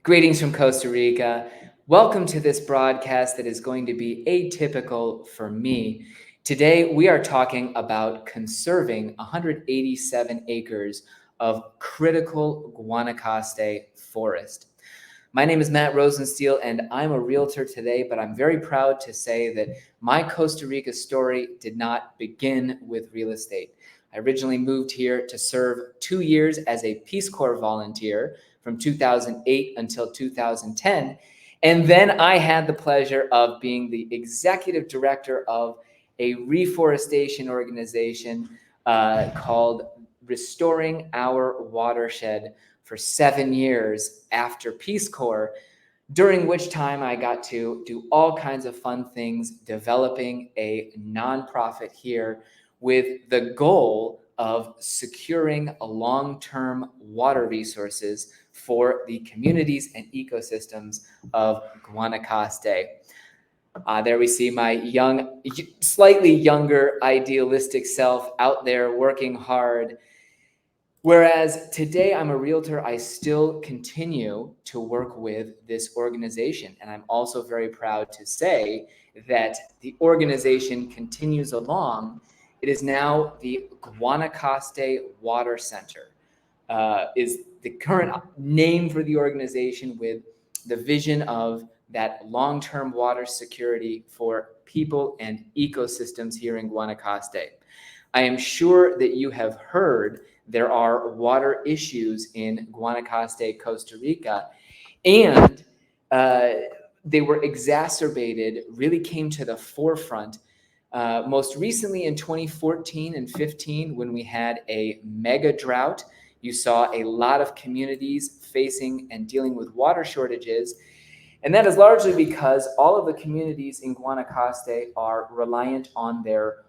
Greetings from Costa Rica. Welcome to this broadcast that is going to be atypical for me. Today, we are talking about conserving 187 acres of critical Guanacaste forest. My name is Matt Rosensteel, and I'm a realtor today, but I'm very proud to say that my Costa Rica story did not begin with real estate. I originally moved here to serve 2 years as a Peace Corps volunteer from 2008 until 2010. And then I had the pleasure of being the executive director of a reforestation organization called Restoring Our Watershed for 7 years after Peace Corps, during which time I got to do all kinds of fun things, developing a nonprofit here with the goal of securing a long-term water resources for the communities and ecosystems of Guanacaste. There we see my young, slightly younger, idealistic self out there working hard. Whereas today I'm a realtor, I still continue to work with this organization. And I'm also very proud to say that the organization continues along. It is now the Guanacaste Water Center, is the current name for the organization, with the vision of that long-term water security for people and ecosystems here in Guanacaste. I am sure that you have heard there are water issues in Guanacaste, Costa Rica, and they were exacerbated, really came to the forefront most recently in 2014 and 15 when we had a mega drought. You saw a lot of communities facing and dealing with water shortages. And that is largely because all of the communities in Guanacaste are reliant on their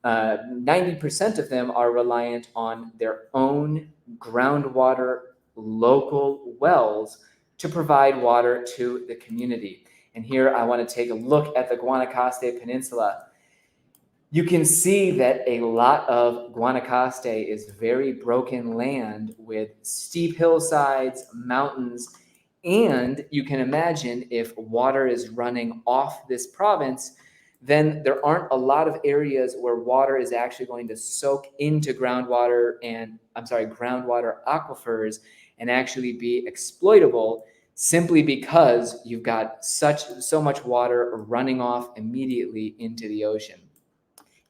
90% of them are reliant on their own groundwater local wells to provide water to the community. And here I want to take a look at the Guanacaste Peninsula. You can see that a lot of Guanacaste is very broken land with steep hillsides, mountains, and you can imagine if water is running off this province, then there aren't a lot of areas where water is actually going to soak into groundwater aquifers and actually be exploitable, simply because you've got so much water running off immediately into the ocean.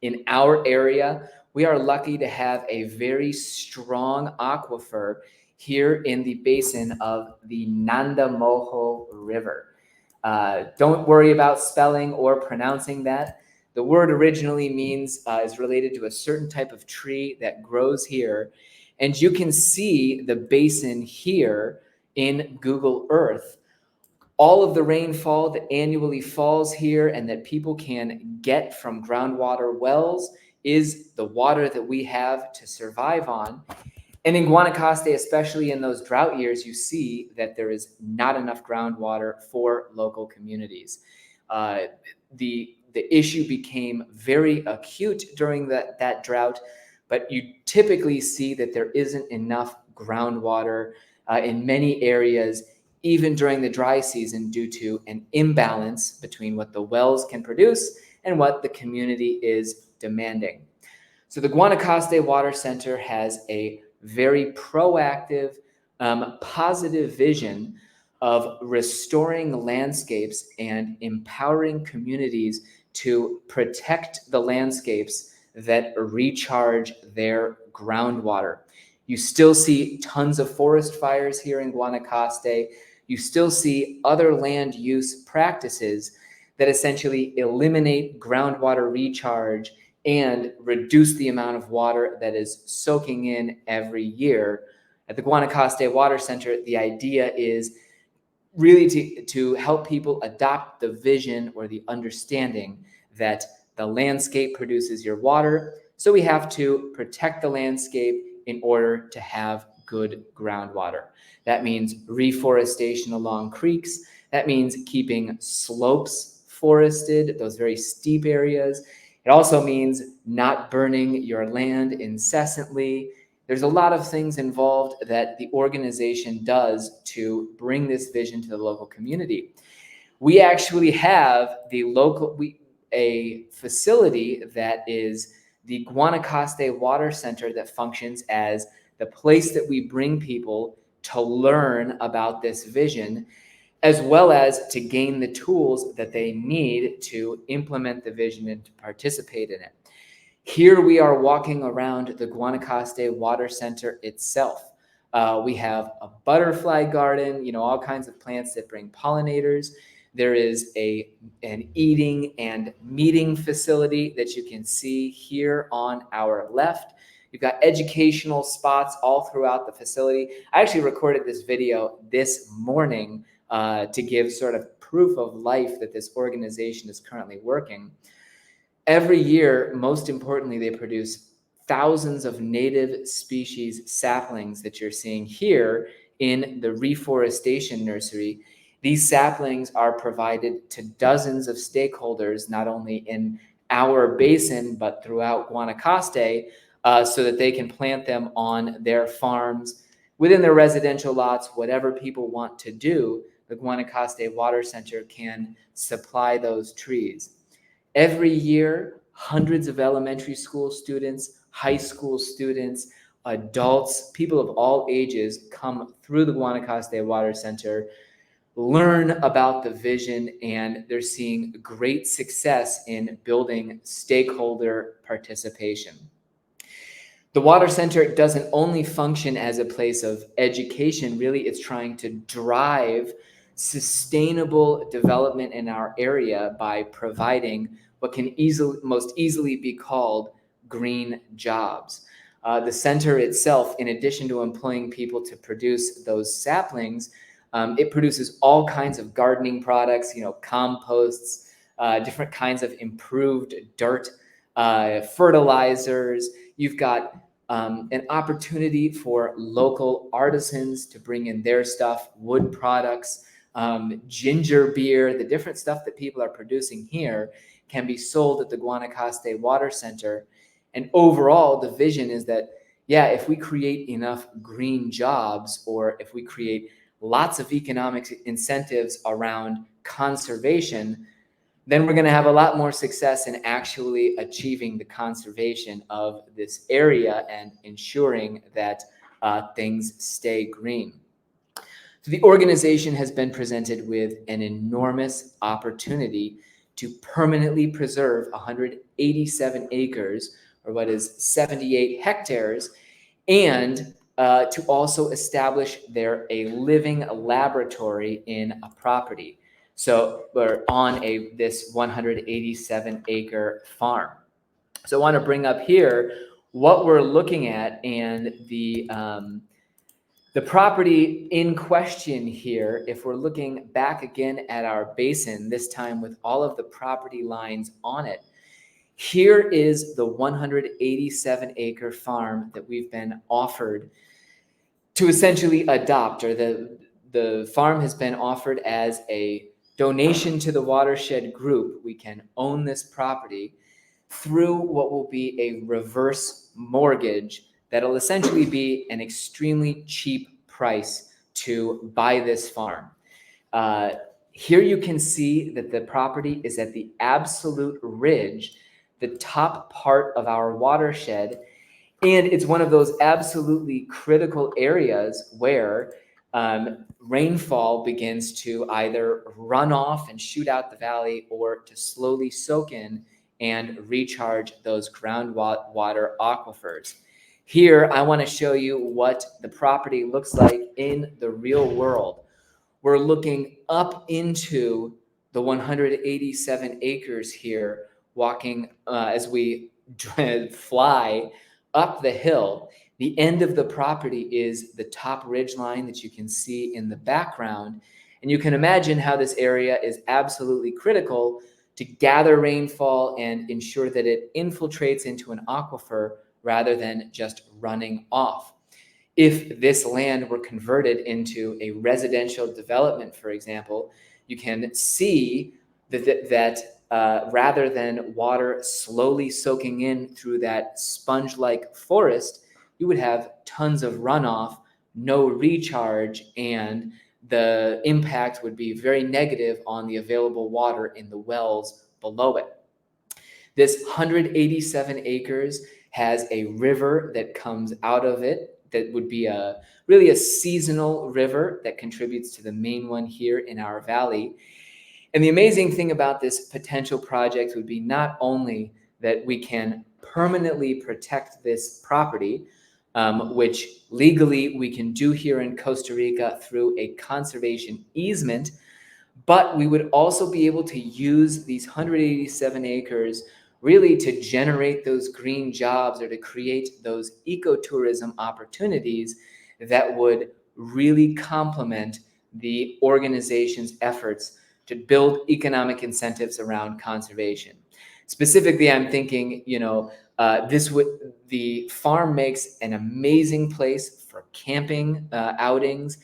In our area, we are lucky to have a very strong aquifer here in the basin of the Nandamojo River. Don't worry about spelling or pronouncing that. The word originally is related to a certain type of tree that grows here. And you can see the basin here in Google Earth. All of the rainfall that annually falls here and that people can get from groundwater wells is the water that we have to survive on. And in Guanacaste, especially in those drought years, you see that there is not enough groundwater for local communities. The issue became very acute during that drought, but you typically see that there isn't enough groundwater in many areas, even during the dry season, due to an imbalance between what the wells can produce and what the community is demanding. So the Guanacaste Water Center has a very proactive, positive vision of restoring landscapes and empowering communities to protect the landscapes that recharge their groundwater. You still see tons of forest fires here in Guanacaste. You still see other land use practices that essentially eliminate groundwater recharge and reduce the amount of water that is soaking in every year. At the Guanacaste Water Center, the idea is really to help people adopt the vision or the understanding that the landscape produces your water, so we have to protect the landscape in order to have good groundwater. That means reforestation along creeks. That means keeping slopes forested, those very steep areas. It also means not burning your land incessantly. There's a lot of things involved that the organization does to bring this vision to the local community. We actually have a facility that is the Guanacaste Water Center that functions as the place that we bring people to learn about this vision, as well as to gain the tools that they need to implement the vision and to participate in it. Here we are walking around the Guanacaste Water Center itself. We have a butterfly garden, all kinds of plants that bring pollinators. There is an eating and meeting facility that you can see here on our left. You've got educational spots all throughout the facility. I actually recorded this video this morning to give sort of proof of life that this organization is currently working. Every year, most importantly, they produce thousands of native species saplings that you're seeing here in the reforestation nursery. These saplings are provided to dozens of stakeholders, not only in our basin, but throughout Guanacaste, so that they can plant them on their farms, within their residential lots, whatever people want to do. The Guanacaste Water Center can supply those trees. Every year, hundreds of elementary school students, high school students, adults, people of all ages come through the Guanacaste Water Center, learn about the vision, and they're seeing great success in building stakeholder participation. The Water Center doesn't only function as a place of education. Really, it's trying to drive sustainable development in our area by providing what can most easily be called green jobs. The center itself, in addition to employing people to produce those saplings, it produces all kinds of gardening products, composts, different kinds of improved dirt, fertilizers. You've got an opportunity for local artisans to bring in their stuff, wood products, ginger beer. The different stuff that people are producing here can be sold at the Guanacaste Water Center. And overall, the vision is that, if we create enough green jobs, or if we create lots of economic incentives around conservation, then we're going to have a lot more success in actually achieving the conservation of this area and ensuring that things stay green. So the organization has been presented with an enormous opportunity to permanently preserve 187 acres, or what is 78 hectares, and to also establish a living laboratory in a property. So we're on this 187 acre farm. So I want to bring up here what we're looking at, and the property in question here. If we're looking back again at our basin, this time with all of the property lines on it, here is the 187 acre farm that we've been offered to essentially adopt, or the farm has been offered as a donation to the watershed group. We can own this property through what will be a reverse mortgage that'll essentially be an extremely cheap price to buy this farm. Here you can see that the property is at the absolute ridge, the top part of our watershed, and it's one of those absolutely critical areas where rainfall begins to either run off and shoot out the valley, or to slowly soak in and recharge those groundwater aquifers. Here, I want to show you what the property looks like in the real world. We're looking up into the 187 acres here, walking as we fly up the hill. The end of the property is the top ridge line that you can see in the background. And you can imagine how this area is absolutely critical to gather rainfall and ensure that it infiltrates into an aquifer rather than just running off. If this land were converted into a residential development, for example, you can see that rather than water slowly soaking in through that sponge-like forest, you would have tons of runoff, no recharge, and the impact would be very negative on the available water in the wells below it. This 187 acres has a river that comes out of it that would be really a seasonal river that contributes to the main one here in our valley. And the amazing thing about this potential project would be not only that we can permanently protect this property, which legally we can do here in Costa Rica through a conservation easement, but we would also be able to use these 187 acres really to generate those green jobs or to create those ecotourism opportunities that would really complement the organization's efforts to build economic incentives around conservation. Specifically, I'm thinking, the farm makes an amazing place for camping outings.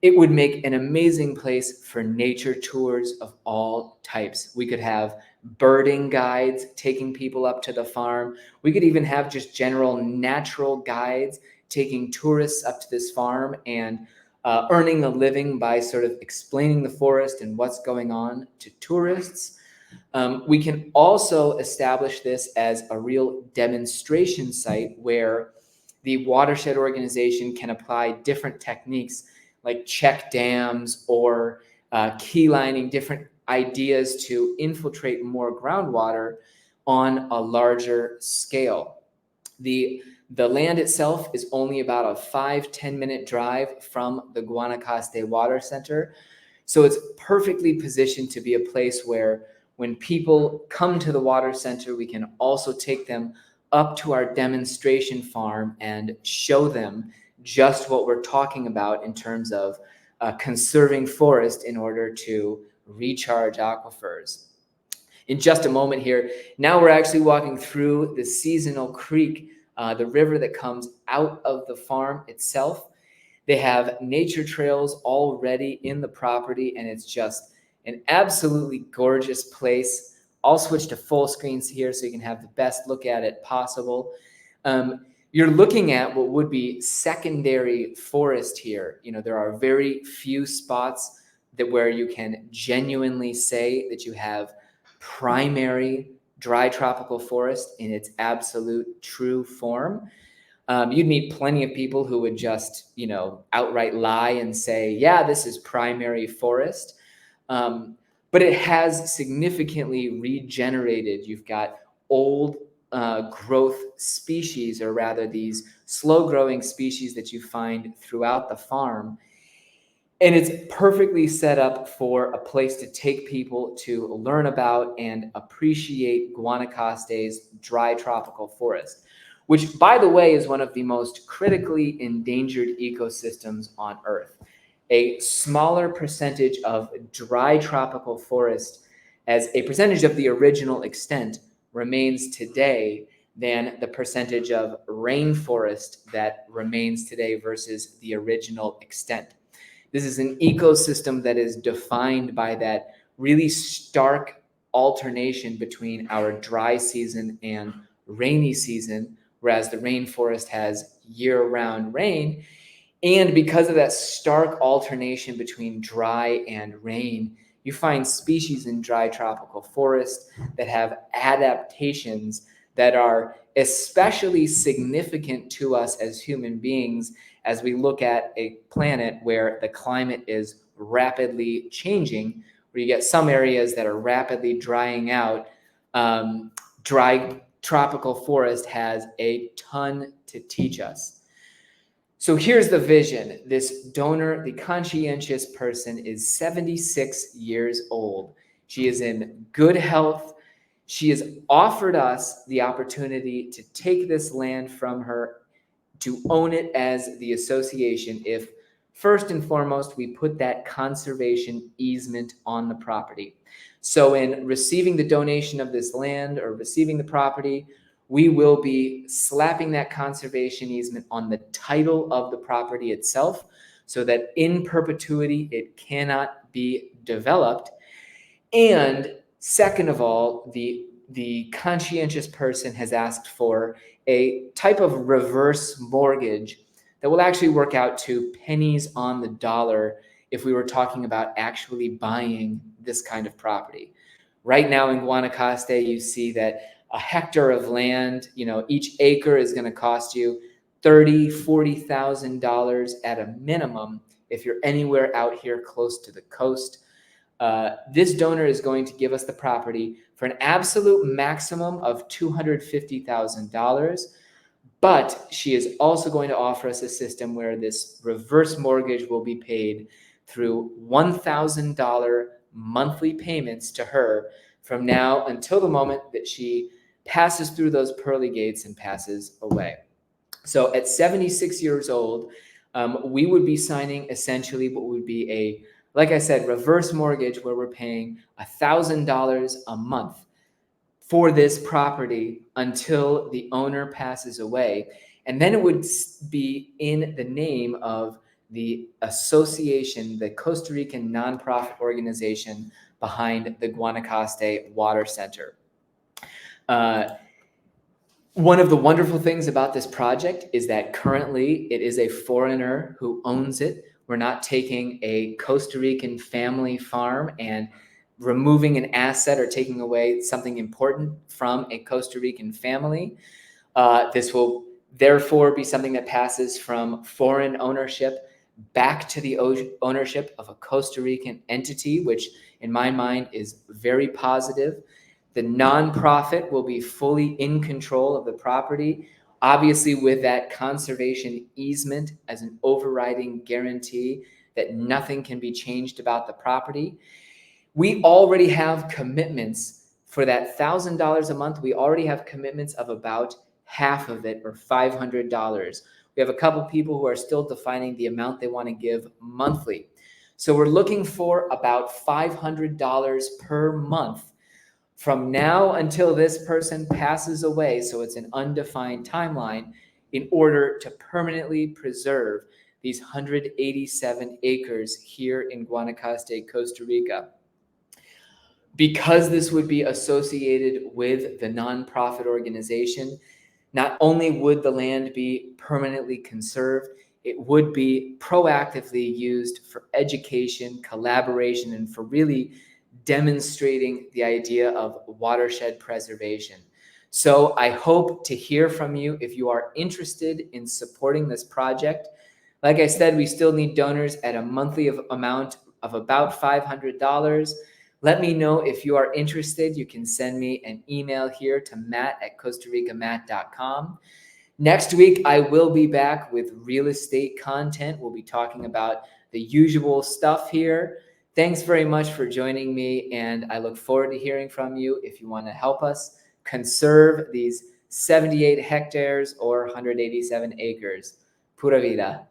It would make an amazing place for nature tours of all types. We could have birding guides taking people up to the farm. We could even have just general natural guides taking tourists up to this farm and earning a living by sort of explaining the forest and what's going on to tourists. We can also establish this as a real demonstration site where the watershed organization can apply different techniques like check dams or key lining, different ideas to infiltrate more groundwater on a larger scale. The land itself is only about a 5-10 minute drive from the Guanacaste Water Center. So it's perfectly positioned to be a place where when people come to the water center, we can also take them up to our demonstration farm and show them just what we're talking about in terms of conserving forest in order to recharge aquifers. In just a moment here, now we're actually walking through the seasonal creek, the river that comes out of the farm itself. They have nature trails already in the property, and it's just an absolutely gorgeous place. I'll switch to full screens here so you can have the best look at it possible. You're looking at what would be secondary forest here. There are very few spots where you can genuinely say that you have primary dry tropical forest in its absolute true form. You'd meet plenty of people who would just, outright lie and say, yeah, this is primary forest. But it has significantly regenerated. You've got old growth species, or rather these slow growing species that you find throughout the farm. And it's perfectly set up for a place to take people to learn about and appreciate Guanacaste's dry tropical forest, which, by the way, is one of the most critically endangered ecosystems on Earth. A smaller percentage of dry tropical forest as a percentage of the original extent remains today than the percentage of rainforest that remains today versus the original extent. This is an ecosystem that is defined by that really stark alternation between our dry season and rainy season, whereas the rainforest has year-round rain. And because of that stark alternation between dry and rain, you find species in dry tropical forest that have adaptations that are especially significant to us as human beings as we look at a planet where the climate is rapidly changing, where you get some areas that are rapidly drying out. Dry tropical forest has a ton to teach us. So here's the vision. This donor, the conscientious person, is 76 years old. She is in good health. She has offered us the opportunity to take this land from her, to own it as the association if, first and foremost, we put that conservation easement on the property. So in receiving the donation of this land or receiving the property, we will be slapping that conservation easement on the title of the property itself so that in perpetuity it cannot be developed. And second of all, the conscientious person has asked for a type of reverse mortgage that will actually work out to pennies on the dollar if we were talking about actually buying this kind of property. Right now in Guanacaste, you see that a hectare of land, each acre is going to cost you $30,000-$40,000 at a minimum if you're anywhere out here close to the coast. This donor is going to give us the property for an absolute maximum of $250,000. But she is also going to offer us a system where this reverse mortgage will be paid through $1,000 monthly payments to her from now until the moment that she passes through those pearly gates and passes away. So at 76 years old, we would be signing essentially what would be like I said, reverse mortgage where we're paying $1,000 a month for this property until the owner passes away. And then it would be in the name of the association, the Costa Rican nonprofit organization behind the Guanacaste Water Center. One of the wonderful things about this project is that currently it is a foreigner who owns it. We're not taking a Costa Rican family farm and removing an asset or taking away something important from a Costa Rican family. This will therefore be something that passes from foreign ownership back to the ownership of a Costa Rican entity, which in my mind is very positive. The nonprofit will be fully in control of the property, obviously with that conservation easement as an overriding guarantee that nothing can be changed about the property. We already have commitments for that $1,000 a month. We already have commitments of about half of it, or $500. We have a couple people who are still defining the amount they want to give monthly. So we're looking for about $500 per month from now until this person passes away. So it's an undefined timeline in order to permanently preserve these 187 acres here in Guanacaste, Costa Rica. Because this would be associated with the nonprofit organization, not only would the land be permanently conserved, it would be proactively used for education, collaboration, and for really demonstrating the idea of watershed preservation. So I hope to hear from you if you are interested in supporting this project. Like I said, we still need donors at a monthly amount of about $500. Let me know if you are interested. You can send me an email here to matt@costaricamatt.com. Next week, I will be back with real estate content. We'll be talking about the usual stuff here. Thanks very much for joining me, and I look forward to hearing from you if you want to help us conserve these 78 hectares or 187 acres. Pura vida.